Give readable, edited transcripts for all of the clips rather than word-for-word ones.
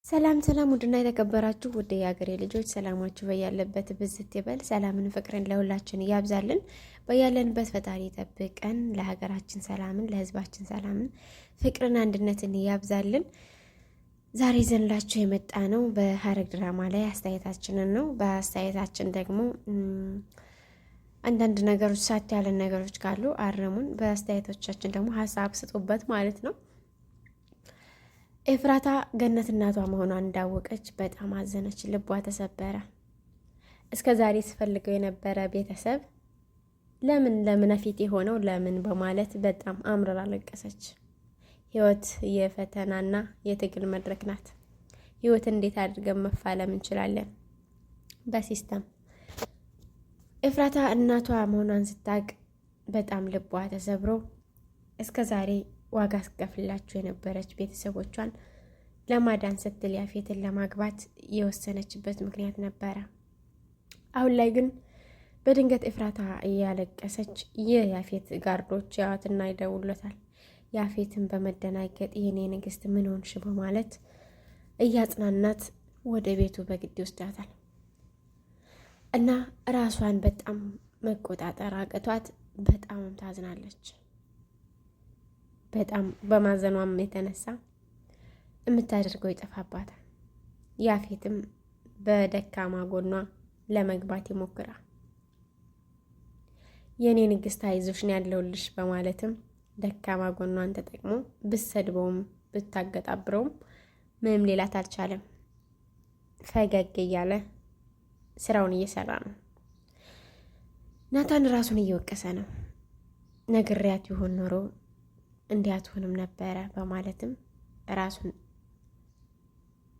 ሰላም ሰላም ውድና የተከበራችሁ ውድ የሀገሬ ልጆች ሰላማችሁ በያለበት ብዝት ይበል። ሰላምን ፍቅርን ለሁላችን ያብዛልን። በያለንበት ፈጣሪ ጠብቀን ለሀገራችን ሰላምን፣ ለሕዝባችን ሰላምን፣ ፍቅርን፣ አንድነትን ያብዛልን። ዛሬ ዘንላችሁ የመጣ ነው በሐረግ ድራማ ላይ አስተያየታችንን ነው። በአስተያየታችን ደግሞ አንዳንድ ነገሮች ሳት ያለን ነገሮች ካሉ አረሙን። በአስተያየቶቻችን ደግሞ ሀሳብ ስጡበት ማለት ነው። ኤፍራታ ገነት እናቷ መሆኗን እንዳወቀች በጣም አዘነች፣ ልቧ ተሰበረ። እስከ ዛሬ ስፈልገው የነበረ ቤተሰብ ለምን ፊት የሆነው ለምን በማለት በጣም አምርራ አለቀሰች። ህይወት የፈተናና የትግል መድረክ ናት። ህይወት እንዴት አድርገን መፋለም እንችላለን? በሲስተም። ኤፍራታ እናቷ መሆኗን ስታውቅ በጣም ልቧ ተሰብሮ እስከ ዛሬ ዋጋ አስከፍላችሁ የነበረች ቤተሰቦቿን ለማዳን ስትል ያፌትን ለማግባት የወሰነችበት ምክንያት ነበረ። አሁን ላይ ግን በድንገት ኤፍራታ እያለቀሰች የያፌት ጋርዶች ያዋትና ይደውሉታል። ያፌትን በመደናገጥ የኔ ንግስት ምን ሆንሽ በማለት እያጽናናት ወደ ቤቱ በግድ ይወስዳታል እና ራሷን በጣም መቆጣጠር አቅቷት በጣም ታዝናለች። በጣም በማዘኗም የተነሳ የምታደርገው ይጠፋባታል። ያፌትም በደካማ ጎኗ ለመግባት ይሞክራል። የኔ ንግስት አይዞሽ ነው ያለውልሽ በማለትም ደካማ ጎኗን ተጠቅሞ ብትሰድበውም ብታገጣብረውም ምንም ሌላት አልቻለም። ፈገግ እያለ ስራውን እየሰራ ነው። ናታን ራሱን እየወቀሰ ነው። ነግሬያት ይሆን ኖሮ እንዲያትሆንም ነበረ በማለትም ራሱን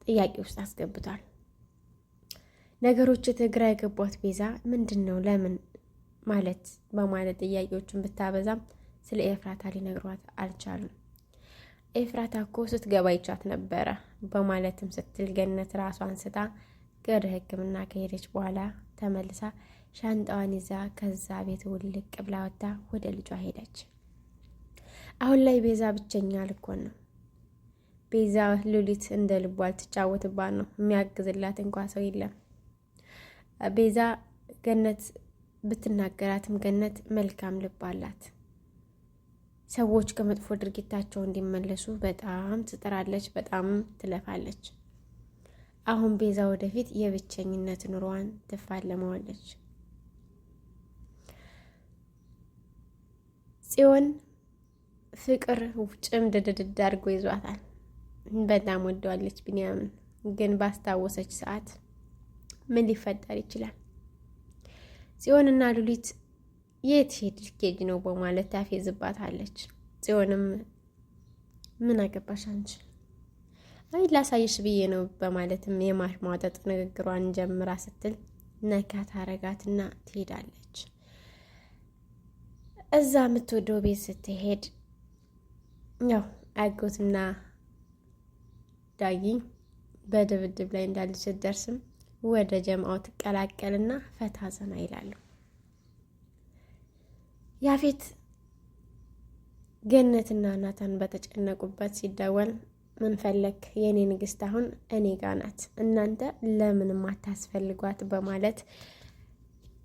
ጥያቄ ውስጥ አስገብቷል። ነገሮች ትግራ የገቧት ቤዛ ምንድን ነው ለምን ማለት በማለት ጥያቄዎችን ብታበዛም ስለ ኤፍራታ ሊነግሯት አልቻሉም። ኤፍራታ እኮ ስትገባ ይቻት ነበረ በማለትም ስትል ገነት ራሷን ስታ ወደ ሕክምና ከሄደች በኋላ ተመልሳ ሻንጣዋን ይዛ ከዛ ቤት ውልቅ ብላ ወጣ ወደ ልጇ ሄደች። አሁን ላይ ቤዛ ብቸኛ ልኮን ነው። ቤዛ ሉሊት እንደ ልቧ ልትጫወትባት ነው። የሚያግዝላት እንኳ ሰው የለም። ቤዛ ገነት ብትናገራትም ገነት መልካም ልብ አላት። ሰዎች ከመጥፎ ድርጊታቸው እንዲመለሱ በጣም ትጥራለች፣ በጣም ትለፋለች። አሁን ቤዛ ወደፊት የብቸኝነት ኑሯን ትፋለመዋለች። ጽዮን ፍቅር ጭምድድድ አድርጎ ይዟታል። በጣም ወደዋለች ቢንያምን። ግን ባስታወሰች ሰዓት ምን ሊፈጠር ይችላል? ጽዮንና ሉሊት የት ሄድ ነው በማለት ታፌዝባታለች። ጽዮንም ምን አገባሽ አንቺ? አይ ላሳይሽ ብዬ ነው በማለትም የማሽሟጠጥ ንግግሯን ጀምራ ስትል ነካ ታረጋትና ትሄዳለች። እዛ የምትወደው ቤት ስትሄድ ያው አጎትና ዳጊ በድብድብ ላይ እንዳለች ስትደርስም ወደ ጀማው ትቀላቀልና ፈታ ዘና ይላሉ። ያፌት ገነትና ናታን በተጨነቁበት ሲደወል ምን ፈለክ? የኔ ንግስት አሁን እኔ ጋር ናት፣ እናንተ ለምንም አታስፈልጓት በማለት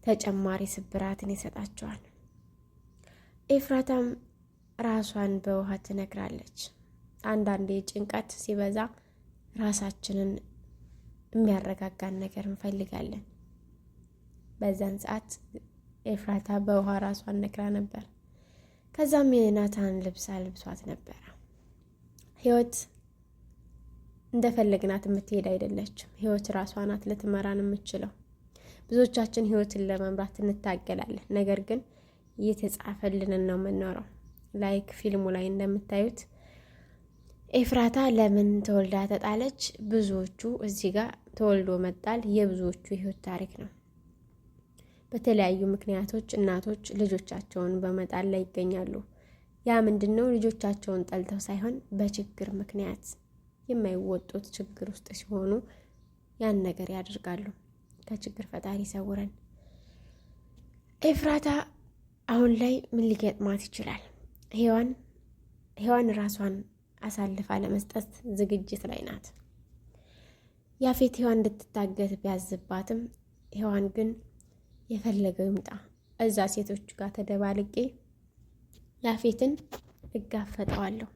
ተጨማሪ ስብራትን ይሰጣቸዋል። ኤፍራታም ራሷን በውሃ ትነግራለች። አንዳንዴ ጭንቀት ሲበዛ ራሳችንን የሚያረጋጋን ነገር እንፈልጋለን። በዛን ሰዓት ኤፍራታ በውሃ ራሷን ነክራ ነበር። ከዛም የናታን ልብስ አልብሷት ነበረ። ህይወት እንደፈለግናት የምትሄድ አይደለችም። ህይወት ራሷ ናት ልትመራን የምትችለው። ብዙዎቻችን ህይወትን ለመምራት እንታገላለን። ነገር ግን እየተጻፈልንን ነው የምንኖረው። ላይክ ፊልሙ ላይ እንደምታዩት ኤፍራታ ለምን ተወልዳ ተጣለች? ብዙዎቹ እዚህ ጋር ተወልዶ መጣል የብዙዎቹ የህይወት ታሪክ ነው። በተለያዩ ምክንያቶች እናቶች ልጆቻቸውን በመጣል ላይ ይገኛሉ። ያ ምንድነው? ልጆቻቸውን ጠልተው ሳይሆን በችግር ምክንያት የማይወጡት ችግር ውስጥ ሲሆኑ ያን ነገር ያደርጋሉ። ከችግር ፈጣሪ ይሰውረን። ኤፍራታ አሁን ላይ ምን ሊገጥማት ይችላል? ሔዋን ራሷን አሳልፋ ለመስጠት ዝግጅት ላይ ናት። ያፌት ሔዋን እንድትታገት ቢያዝባትም ሔዋን ግን የፈለገው ይምጣ እዛ ሴቶች ጋር ተደባልቄ ያፌትን እጋፈጠዋለሁ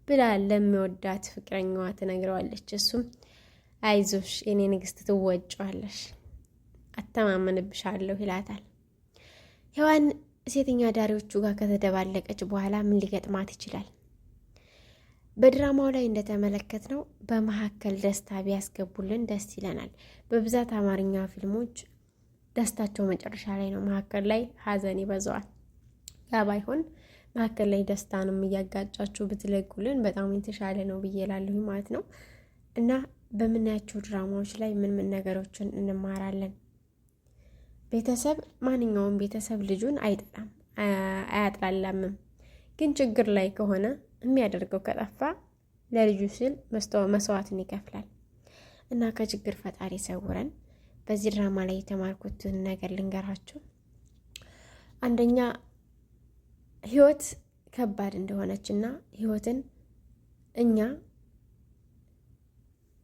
ብላ ለሚወዳት ፍቅረኛዋ ትነግረዋለች። እሱም አይዞሽ የኔ ንግስት ትወጫዋለሽ፣ አተማመንብሻለሁ ይላታል። ሔዋን ሴተኛ ዳሪዎቹ ጋር ከተደባለቀች በኋላ ምን ሊገጥማት ይችላል? በድራማው ላይ እንደተመለከትነው በመካከል ደስታ ቢያስገቡልን ደስ ይለናል። በብዛት አማርኛ ፊልሞች ደስታቸው መጨረሻ ላይ ነው፣ መካከል ላይ ሀዘን ይበዛዋል። ያ ባይሆን መካከል ላይ ደስታንም እያጋጫችሁ ብትለቁልን በጣም የተሻለ ነው ብዬ እላለሁ ማለት ነው። እና በምናያቸው ድራማዎች ላይ ምን ምን ነገሮችን እንማራለን? ቤተሰብ፣ ማንኛውም ቤተሰብ ልጁን አይጠላም አያጥላላምም። ግን ችግር ላይ ከሆነ የሚያደርገው ከጠፋ ለልጁ ሲል መስዋዕትን ይከፍላል። እና ከችግር ፈጣሪ ሰውረን። በዚህ ድራማ ላይ የተማርኩትን ነገር ልንገራችሁ። አንደኛ ህይወት ከባድ እንደሆነች እና ህይወትን እኛ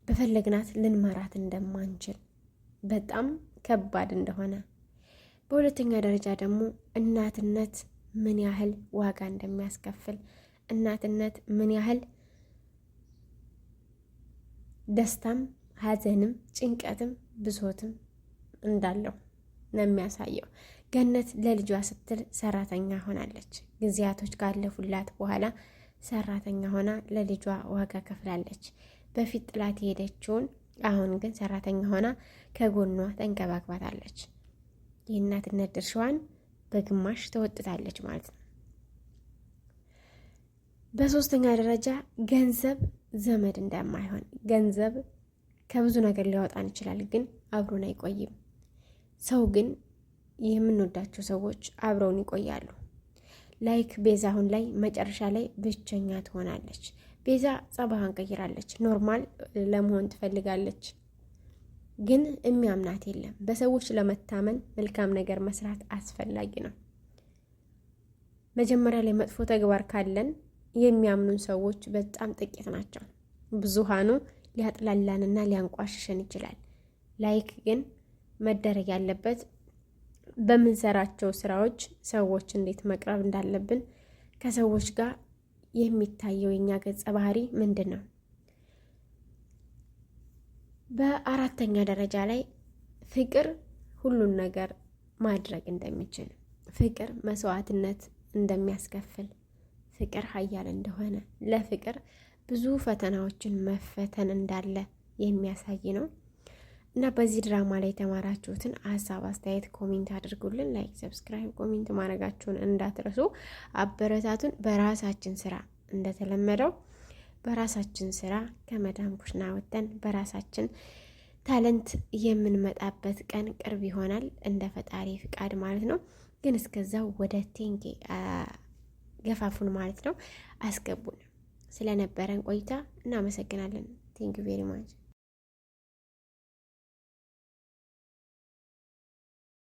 በፈለግናት ልንመራት እንደማንችል በጣም ከባድ እንደሆነ፣ በሁለተኛ ደረጃ ደግሞ እናትነት ምን ያህል ዋጋ እንደሚያስከፍል፣ እናትነት ምን ያህል ደስታም ሀዘንም ጭንቀትም ብሶትም እንዳለው ነው የሚያሳየው። ገነት ለልጇ ስትል ሰራተኛ ሆናለች። ጊዜያቶች ካለፉላት በኋላ ሰራተኛ ሆና ለልጇ ዋጋ ከፍላለች። በፊት ጥላት የሄደችውን አሁን ግን ሰራተኛ ሆና ከጎኗ ተንከባክባታለች። የእናትነት ድርሻዋን በግማሽ ተወጥታለች ማለት ነው። በሶስተኛ ደረጃ ገንዘብ ዘመድ እንደማይሆን፣ ገንዘብ ከብዙ ነገር ሊያወጣን ይችላል፣ ግን አብሮን አይቆይም። ሰው ግን የምንወዳቸው ሰዎች አብረውን ይቆያሉ። ላይክ ቤዛ አሁን ላይ መጨረሻ ላይ ብቸኛ ትሆናለች። ቤዛ ጸባዋን ቀይራለች። ኖርማል ለመሆን ትፈልጋለች፣ ግን የሚያምናት የለም። በሰዎች ለመታመን መልካም ነገር መስራት አስፈላጊ ነው። መጀመሪያ ላይ መጥፎ ተግባር ካለን የሚያምኑን ሰዎች በጣም ጥቂት ናቸው። ብዙሃኑ ሊያጥላላንና ሊያንቋሽሸን ይችላል። ላይክ ግን መደረግ ያለበት በምንሰራቸው ስራዎች ሰዎች እንዴት መቅረብ እንዳለብን፣ ከሰዎች ጋር የሚታየው የኛ ገጸ ባህሪ ምንድን ነው። በአራተኛ ደረጃ ላይ ፍቅር ሁሉን ነገር ማድረግ እንደሚችል፣ ፍቅር መስዋዕትነት እንደሚያስከፍል፣ ፍቅር ኃያል እንደሆነ፣ ለፍቅር ብዙ ፈተናዎችን መፈተን እንዳለ የሚያሳይ ነው። እና በዚህ ድራማ ላይ የተማራችሁትን ሀሳብ አስተያየት ኮሜንት አድርጉልን። ላይክ፣ ሰብስክራይብ፣ ኮሜንት ማድረጋችሁን እንዳትረሱ። አበረታቱን። በራሳችን ስራ እንደተለመደው በራሳችን ስራ ከመዳም ኩሽና ወጥተን በራሳችን ታለንት የምንመጣበት ቀን ቅርብ ይሆናል እንደ ፈጣሪ ፍቃድ ማለት ነው። ግን እስከዛው ወደ ቴንጌ ገፋፉን ማለት ነው፣ አስገቡን። ስለነበረን ቆይታ እናመሰግናለን። ቴንክ ዩ ቬሪ ማች